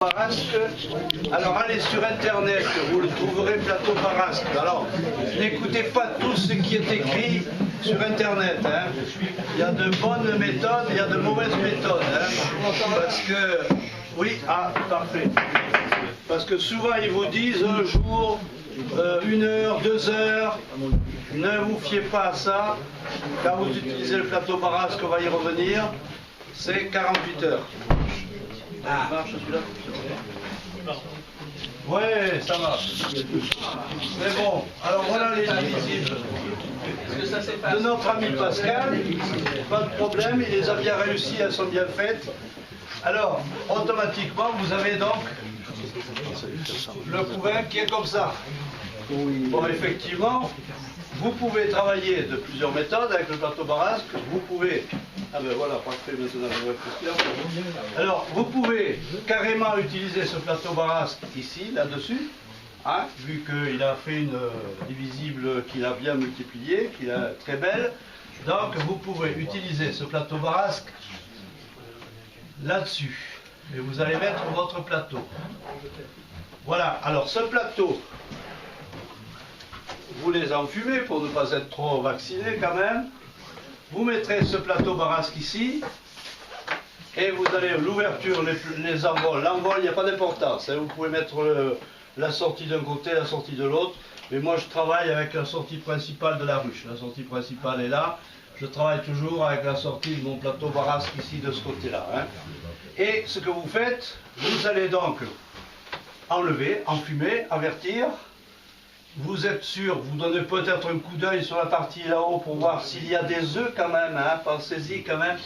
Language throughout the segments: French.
Parasque, alors allez sur internet, vous le trouverez plateau Parasque. Alors n'écoutez pas tout ce qui est écrit sur internet, hein. Il y a de bonnes méthodes, il y a de mauvaises méthodes, hein. Parce que, oui, ah, parfait. Parce que souvent ils vous disent un jour, 1 heure, 2 heures, ne vous fiez pas à ça. Quand vous utilisez le plateau Parasque, on va y revenir, c'est 48 heures. Ah, marche celui-là. Ouais, ça marche. Mais bon, alors voilà les invisibles de notre ami Pascal. Pas de problème, il les a bien réussi, elles sont bien faites. Alors, automatiquement, vous avez donc le couvain qui est comme ça. Bon, effectivement, vous pouvez travailler de plusieurs méthodes avec le plateau Parasque. Vous pouvez... Ah ben voilà, parfait, maintenant alors, vous pouvez carrément utiliser ce plateau Parasque ici, là-dessus, hein, vu qu'il a fait une divisible qu'il a bien multipliée, qu'il a très belle. Donc, vous pouvez utiliser ce plateau Parasque là-dessus. Et vous allez mettre votre plateau. Voilà, alors ce plateau, vous les enfumez pour ne pas être trop vacciné quand même. Vous mettrez ce plateau Parasque ici, et vous allez l'ouverture, les envols. L'envol, il n'y a pas d'importance. Vous pouvez mettre la sortie d'un côté, la sortie de l'autre. Mais moi, je travaille avec la sortie principale de la ruche. La sortie principale est là. Je travaille toujours avec la sortie de mon plateau Parasque ici, de ce côté-là, hein. Et ce que vous faites, vous allez donc enlever, enfumer, avertir. Vous êtes sûr, vous donnez peut-être un coup d'œil sur la partie là-haut pour voir s'il y a des œufs quand même, hein. Pensez-y quand même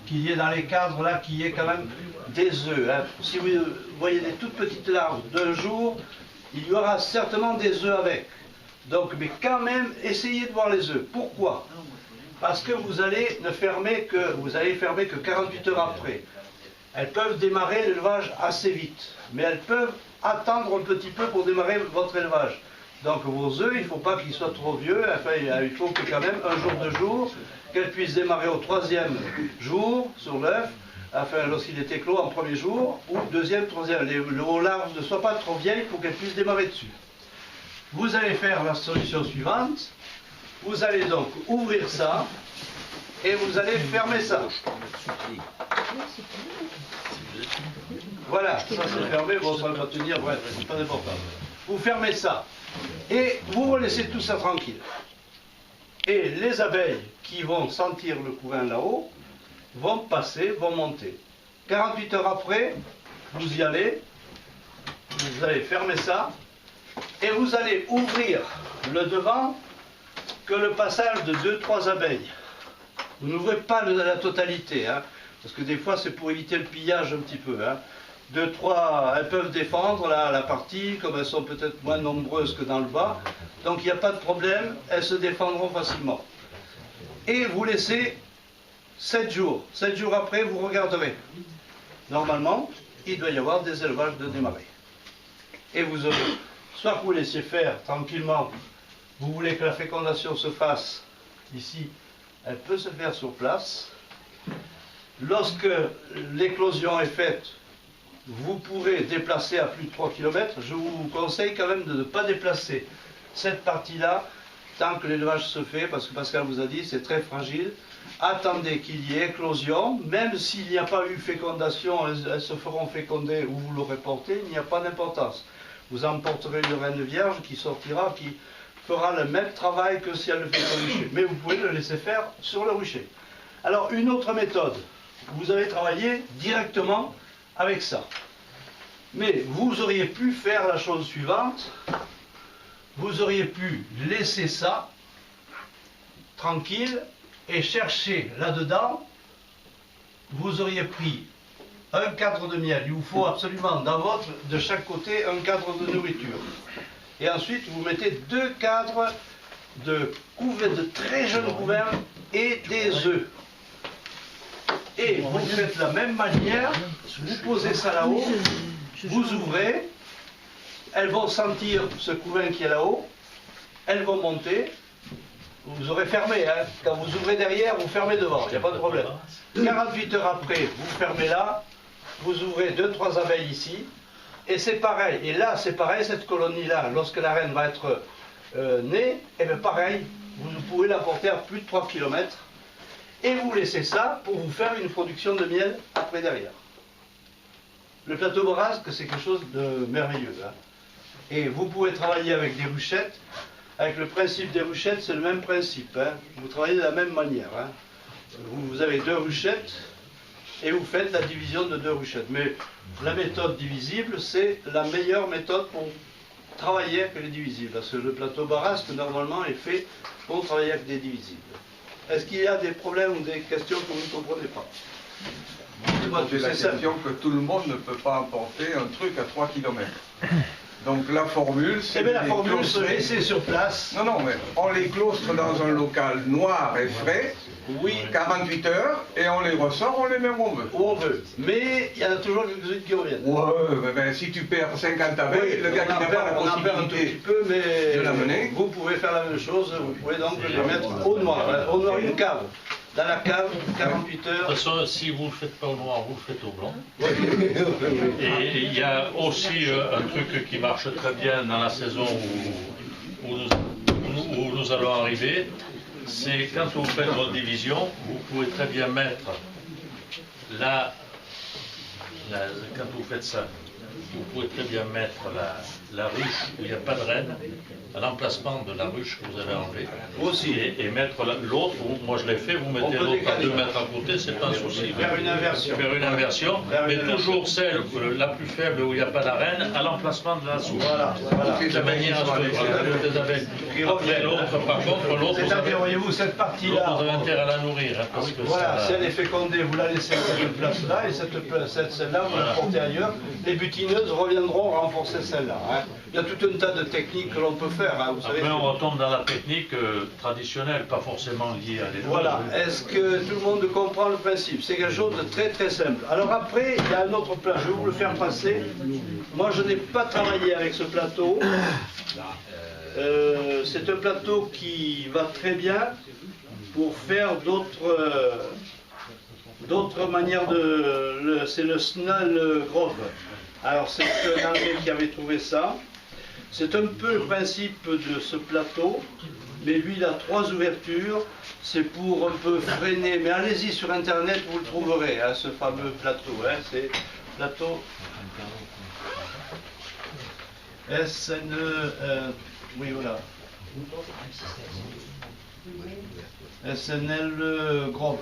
qu'il y ait dans les cadres là, qu'il y ait quand même des œufs, hein. Si vous voyez des toutes petites larves d'un jour, il y aura certainement des œufs avec. Donc, mais quand même, essayez de voir les œufs. Pourquoi? Parce que vous allez fermer que 48 heures après. Elles peuvent démarrer l'élevage assez vite, mais elles peuvent attendre un petit peu pour démarrer votre élevage. Donc vos œufs, il ne faut pas qu'ils soient trop vieux, enfin, il faut que quand même un jour, 2 jours, qu'elles puissent démarrer au 3e jour sur l'œuf, enfin lorsqu'il est éclos en 1er jour, ou 2e, 3e. Les larves ne soient pas trop vieilles pour qu'elles puissent démarrer dessus. Vous allez faire la solution suivante, vous allez donc ouvrir ça, et vous allez fermer ça. Voilà, ça c'est fermé, bon ça va tenir, bref, c'est pas important. Vous fermez ça. Et vous laissez tout ça tranquille. Et les abeilles qui vont sentir le couvain là-haut vont passer, vont monter. 48 heures après, vous y allez, vous allez fermer ça, et vous allez ouvrir le devant que le passage de 2-3 abeilles. Vous n'ouvrez pas la totalité, hein, parce que des fois c'est pour éviter le pillage un petit peu, hein. 2, 3, elles peuvent défendre la partie, comme elles sont peut-être moins nombreuses que dans le bas. Donc il n'y a pas de problème, elles se défendront facilement. Et vous laissez 7 jours. 7 jours après, vous regarderez. Normalement, il doit y avoir des élevages de démarrer. Et vous aurez, soit que vous laissiez faire tranquillement, vous voulez que la fécondation se fasse ici, elle peut se faire sur place. Lorsque l'éclosion est faite, vous pourrez déplacer à plus de 3 km. Je vous conseille quand même de ne pas déplacer cette partie-là tant que l'élevage se fait, parce que Pascal vous a dit c'est très fragile. Attendez qu'il y ait éclosion, même s'il n'y a pas eu fécondation, elles se feront féconder ou vous l'aurez porté, il n'y a pas d'importance. Vous emporterez une reine vierge qui sortira, qui fera le même travail que si elle le fait sur le rucher. Mais vous pouvez le laisser faire sur le rucher. Alors une autre méthode, vous avez travaillé directement avec ça. Mais vous auriez pu faire la chose suivante, vous auriez pu laisser ça tranquille et chercher là-dedans, vous auriez pris un cadre de miel, il vous faut absolument de chaque côté un cadre de nourriture. Et ensuite vous mettez 2 cadres de très jeunes couverts et des œufs. Et vous faites de la même manière, vous posez ça là-haut, vous ouvrez, elles vont sentir ce couvain qui est là-haut, elles vont monter, vous aurez fermé, hein. Quand vous ouvrez derrière, vous fermez devant, il n'y a pas de problème. 48 heures après, vous fermez là, vous ouvrez 2-3 abeilles ici, Et c'est pareil, et là c'est pareil, cette colonie-là, lorsque la reine va être née, et bien pareil, vous pouvez la porter à plus de 3 km, et vous laissez ça pour vous faire une production de miel après derrière. Le plateau Borasque, c'est quelque chose de merveilleux. Hein. Et vous pouvez travailler avec des ruchettes. Avec le principe des ruchettes, c'est le même principe. Hein. Vous travaillez de la même manière. Hein. Vous avez 2 ruchettes et vous faites la division de 2 ruchettes. Mais la méthode divisible, c'est la meilleure méthode pour travailler avec les divisibles. Parce que le plateau Borasque, normalement, est fait pour travailler avec des divisibles. Est-ce qu'il y a des problèmes ou des questions que vous ne comprenez pas? C'est la question que tout le monde ne peut pas emporter un truc à 3 km. Donc la formule, c'est... Eh bien la formule, se laisser sur place. Non, non, mais on les claustre dans un local noir et frais, oui. 48 heures, et on les ressort, on les met où on veut. Où on veut. Mais il y en a toujours quelques-unes qui reviennent. Ouais, mais si tu perds 50 abeilles, oui, le gars qui n'a pas la possibilité un tout petit peu, mais de l'amener, vous pouvez faire la même chose, vous pouvez donc les mettre au noir. Au noir, une cave. Dans la cave, 48 heures. De toute façon, si vous ne le faites pas au noir, vous le faites au blanc. Et il y a aussi un truc qui marche très bien dans la saison où nous allons arriver, c'est quand vous faites votre division, vous pouvez très bien mettre quand vous faites ça, vous pouvez très bien mettre la ruche où il n'y a pas de reine à l'emplacement de la ruche que vous avez enlevée. Aussi. Et mettre l'autre, moi je l'ai fait, vous mettez l'autre à 2 mètres à côté, c'est pas un souci. Faire une inversion. Faire une inversion, mais toujours celle la plus faible où il n'y a pas la reine à l'emplacement de la souche. Voilà. De manière à ce que les abeilles. Après l'autre, par contre, l'autre, voyez-vous, cette partie-là. vous avez intérêt à la nourrir. Hein, parce que voilà, si elle est fécondée, vous la laissez à cette place-là, et celle-là, vous la portez ailleurs. Les butineuses reviendront renforcer celle-là. Hein. Il y a tout un tas de techniques que l'on peut faire. Hein, vous savez. Après, on retombe dans la technique traditionnelle, pas forcément liée à l'élevage. Voilà. Est-ce que tout le monde comprend le principe? C'est quelque chose de très très simple. Alors après, il y a un autre plat. Je vais vous le faire passer. Moi, je n'ai pas travaillé avec ce plateau. C'est un plateau qui va très bien pour faire d'autres manières de... C'est le Snell Grove. Alors c'est un Anglais qui avait trouvé ça. C'est un peu le principe de ce plateau, mais lui il a 3 ouvertures. C'est pour un peu freiner. Mais allez-y sur internet, vous le trouverez, hein, ce fameux plateau. Hein, c'est plateau SNE... oui, voilà. SNL Grove.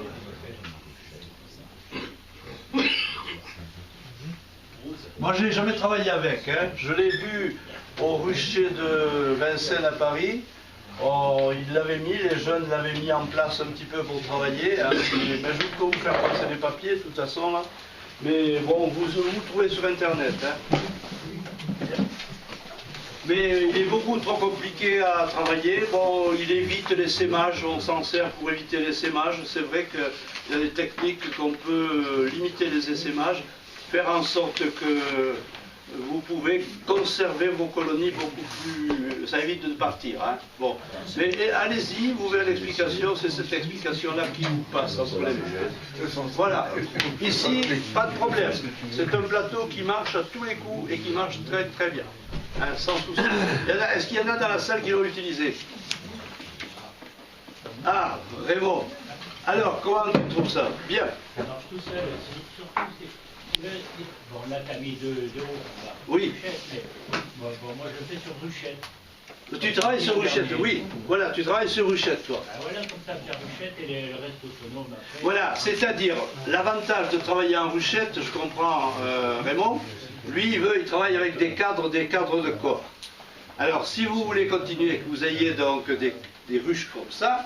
Moi, je n'ai jamais travaillé avec. Hein. Je l'ai vu au rucher de Vincennes à Paris. Oh, ils l'avaient mis, les jeunes l'avaient mis en place un petit peu pour travailler. Hein. Mais je vais vous faire passer les papiers, de toute façon. Là. Mais bon, vous le trouvez sur Internet. Hein. Mais il est beaucoup trop compliqué à travailler. Bon, il évite les sémages, on s'en sert pour éviter les sémages. C'est vrai qu'il y a des techniques qu'on peut limiter les essaimages, faire en sorte que vous pouvez conserver vos colonies beaucoup plus... Ça évite de partir. Hein. Bon. Mais allez-y, vous verrez l'explication, c'est cette explication-là qui vous passe sans problème. Voilà. Ici, pas de problème. C'est un plateau qui marche à tous les coups et qui marche très très bien. Hein, sans souci. Est-ce qu'il y en a dans la salle qui l'ont utilisé? Ah, Raymond. Alors, comment tu trouves ça? Bien. Alors, tout ça, surtout, bon, là, tu as mis deux hauts. Oui. Mais, bon, moi, je fais sur ruchette. Tu travailles sur ruchette, oui. Voilà, tu travailles sur ruchette, toi. Ah, voilà, comme ça, faire ruchette et le reste autonome après. Voilà, c'est-à-dire, l'avantage de travailler en ruchette, je comprends Raymond, lui, il travaille avec des cadres de corps. Alors, si vous voulez continuer, que vous ayez donc des ruches comme ça,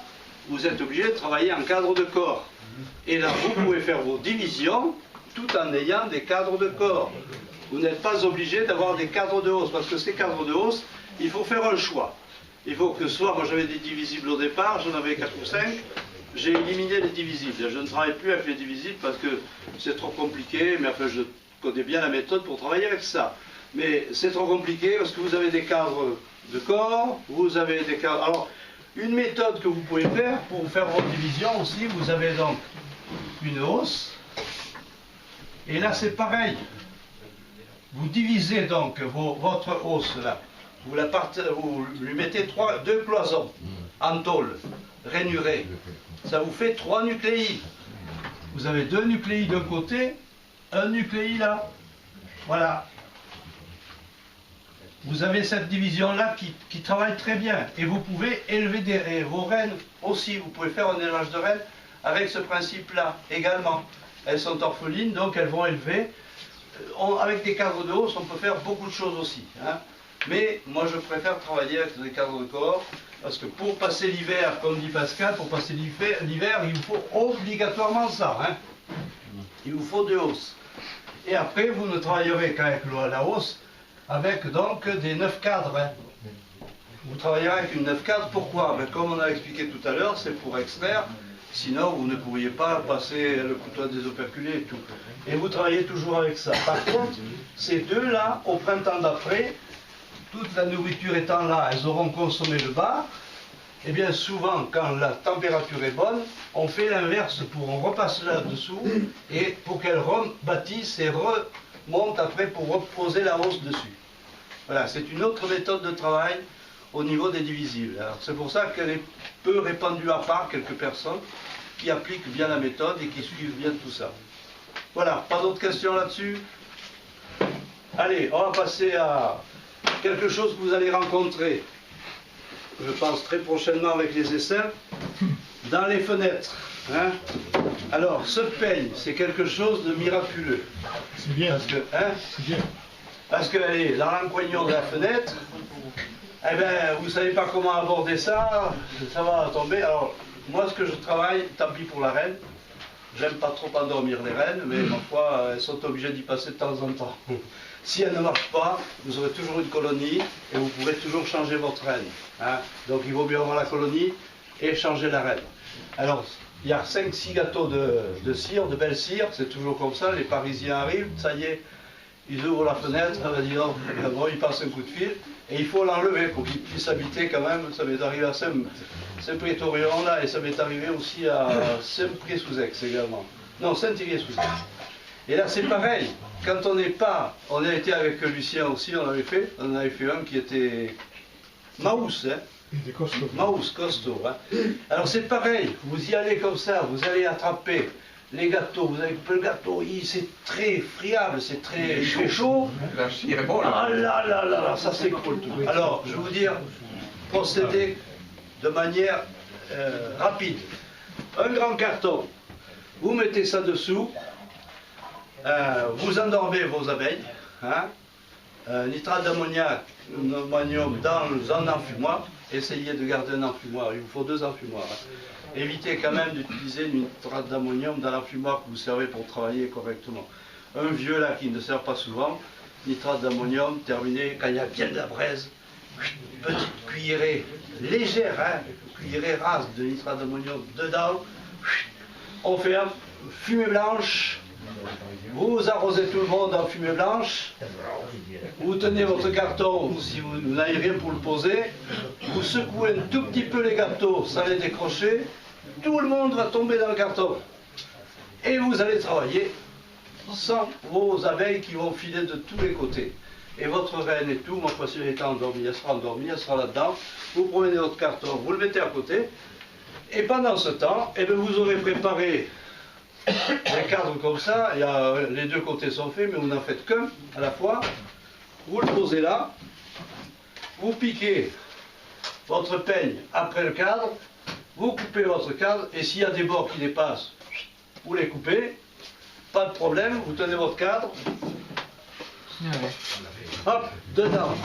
vous êtes obligé de travailler en cadre de corps. Et là, vous pouvez faire vos divisions tout en ayant des cadres de corps. Vous n'êtes pas obligé d'avoir des cadres de hausse, parce que ces cadres de hausse, il faut faire un choix. Il faut que soit, moi j'avais des divisibles au départ, j'en avais 4 ou 5, j'ai éliminé les divisibles. Je ne travaille plus avec les divisibles parce que c'est trop compliqué, mais enfin je connais bien la méthode pour travailler avec ça. Mais c'est trop compliqué parce que vous avez des cadres de corps, vous avez des cadres... Alors, une méthode que vous pouvez faire pour faire votre division aussi, vous avez donc une hausse, et là c'est pareil. vous divisez donc votre hausse là. Vous lui mettez deux cloisons en tôle, rainurées. Ça vous fait 3 nucléi. Vous avez 2 nucléi d'un côté, un nucléi là. Voilà. Vous avez cette division-là qui travaille très bien. Et vous pouvez élever vos rennes aussi. Vous pouvez faire un élevage de rennes avec ce principe-là également. Elles sont orphelines, donc elles vont élever. Avec des cadres de hausse, on peut faire beaucoup de choses aussi. Hein. Mais moi, je préfère travailler avec des cadres de cohorte, parce que pour passer l'hiver, comme dit Pascal, pour passer l'hiver, il vous faut obligatoirement ça. Hein. Il vous faut 2 hausses. Et après, vous ne travaillerez qu'avec la hausse, avec donc des 9 cadres. Hein. Vous travaillerez avec une 9 cadres, pourquoi? Comme on a expliqué tout à l'heure, c'est pour extraire, sinon vous ne pourriez pas passer le couteau des operculés et tout. Et vous travaillez toujours avec ça. Par contre, ces deux-là, au printemps d'après, toute la nourriture étant là, elles auront consommé le bar. Et bien souvent, quand la température est bonne, on fait l'inverse, on repasse là-dessous, et pour qu'elles rebâtissent et remontent après pour reposer la hausse dessus. Voilà, c'est une autre méthode de travail au niveau des divisibles. Alors c'est pour ça qu'elle est peu répandue à part quelques personnes qui appliquent bien la méthode et qui suivent bien tout ça. Voilà, pas d'autres questions là-dessus? Allez, on va passer à quelque chose que vous allez rencontrer, je pense très prochainement avec les essais, dans les fenêtres. Hein. Alors, ce peigne, c'est quelque chose de miraculeux. C'est bien. Parce que, hein, C'est bien. parce que allez, dans l'encoignure de la fenêtre, eh bien, vous ne savez pas comment aborder ça, ça va tomber. Alors, moi, ce que je travaille, tant pis pour la reine, j'aime pas trop endormir les reines, mais parfois, elles sont obligées d'y passer de temps en temps. Si elle ne marche pas, vous aurez toujours une colonie et vous pourrez toujours changer votre reine. Hein. Donc il vaut mieux avoir la colonie et changer la reine. Alors, il y a 5-6 gâteaux de cire, de belle cire, c'est toujours comme ça, les Parisiens arrivent, ça y est, ils ouvrent la fenêtre, bon, ils passent un coup de fil, et il faut l'enlever pour qu'ils puissent habiter quand même. Ça m'est arrivé à Saint-Prétorion là, et ça m'est arrivé aussi à Saint-Pré-sous-Aix également. Non, Saint-Thierry-sous-Aix. Et là c'est pareil, quand on a été avec Lucien aussi, on en avait fait un qui était Maous, hein. Des costauds. Maous, costaud. Hein. Alors c'est pareil, vous y allez comme ça, vous allez attraper les gâteaux, vous avez coupé le gâteau, c'est très friable, c'est très chaud. La cire est bonne. Ah là là là là, ça s'écroule tout. Alors, je vais vous dire, procédez de manière rapide. Un grand carton, vous mettez ça dessous, vous endormez vos abeilles, hein, nitrate d'ammonium dans un enfumoir, essayez de garder un enfumoir, il vous faut 2 enfumoirs. Hein. Évitez quand même d'utiliser une nitrate d'ammonium dans l'enfumoir que vous servez pour travailler correctement. Un vieux là qui ne sert pas souvent, nitrate d'ammonium, terminé, quand il y a bien de la braise, petite cuillerée légère, hein, cuillerée rase de nitrate d'ammonium dedans, on ferme, fumée blanche, vous arrosez tout le monde en fumée blanche, vous tenez votre carton, si vous n'avez rien pour le poser, vous secouez un tout petit peu les gâteaux sans les décrocher, tout le monde va tomber dans le carton. Et vous allez travailler sans vos abeilles qui vont filer de tous les côtés. Et votre reine et tout, moi, si elle est endormie, elle sera là-dedans. Vous prenez votre carton, vous le mettez à côté. Et pendant ce temps, eh bien, vous aurez préparé des cadres comme ça. Les 2 côtés sont faits, mais vous n'en faites qu'un à la fois. Vous le posez là. Vous piquez votre peigne après le cadre. Vous coupez votre cadre. Et s'il y a des bords qui dépassent, vous les coupez. Pas de problème. Vous tenez votre cadre. Hop, dedans.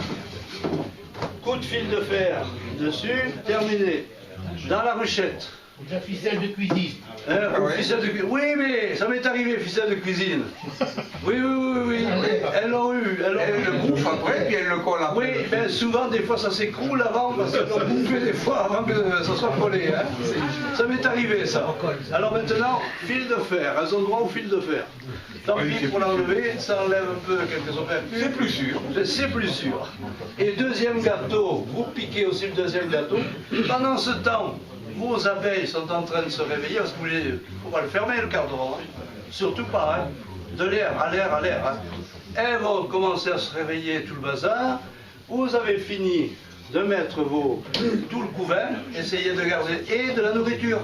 Coup de fil de fer dessus, terminé. Dans la ruchette. La ficelle de cuisine. Ficelle de cuisine. Oui, mais ça m'est arrivé, ficelle de cuisine. Oui. Elles l'ont eu. Elle le bouffe après, puis elle le colle après. Oui, ben souvent, des fois, ça s'écroule avant, parce qu'elles l'ont bouffé des fois avant que ça soit collé. Hein. Ça m'est arrivé, ça. Alors maintenant, fil de fer. Elles ont droit au fil de fer. Tant pis pour l'enlever, ça enlève un peu quelques opercules. C'est plus sûr. C'est plus sûr. Et deuxième gâteau, vous piquez aussi le deuxième gâteau. Pendant ce temps, vos abeilles sont en train de se réveiller, parce qu'il ne faut pas le fermer le cadran. Hein. Surtout pas. Hein. De l'air, à l'air. Hein. elles vont commencer à se réveiller, tout le bazar. Vous avez fini de mettre tout le couvain, essayez de garder, et de la nourriture.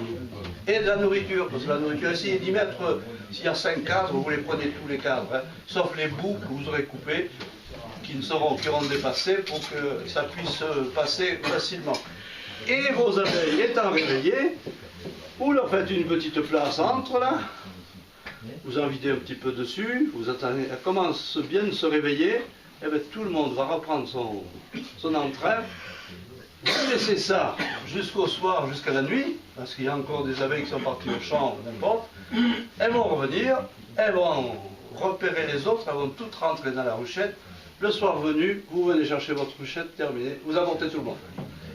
Et de la nourriture, parce que la nourriture, essayez d'y mettre, s'il y a 5 cadres, vous les prenez tous les cadres, hein, sauf les bouts que vous aurez coupés, qui auront dépassé pour que ça puisse passer facilement. Et vos abeilles étant réveillées, vous leur faites une petite place entre là, vous en videz un petit peu dessus, vous attendez, elles commencent bien de se réveiller, et bien tout le monde va reprendre son entrain. Vous laissez ça jusqu'au soir, jusqu'à la nuit, parce qu'il y a encore des abeilles qui sont parties au champ, n'importe. Elles vont revenir, elles vont repérer les autres, elles vont toutes rentrer dans la ruchette. Le soir venu, vous venez chercher votre ruchette, terminé, vous apportez tout le monde.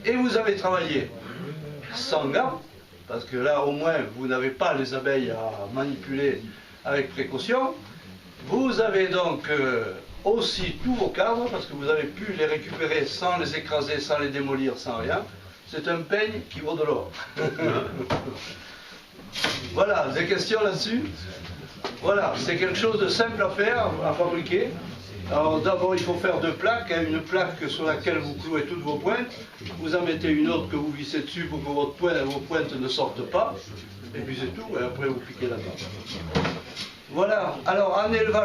Et vous avez travaillé sans gants, parce que là au moins vous n'avez pas les abeilles à manipuler avec précaution. Vous avez donc aussi tous vos cadres, parce que vous avez pu les récupérer sans les écraser, sans les démolir, sans rien. C'est un peigne qui vaut de l'or. Voilà, des questions là-dessus? Voilà, c'est quelque chose de simple à faire, à fabriquer. Alors d'abord il faut faire 2 plaques, hein, une plaque sur laquelle vous clouez toutes vos pointes, vous en mettez une autre que vous vissez dessus pour que vos pointes ne sortent pas, et puis c'est tout, et après vous piquez là-dedans. Voilà, alors en élevage.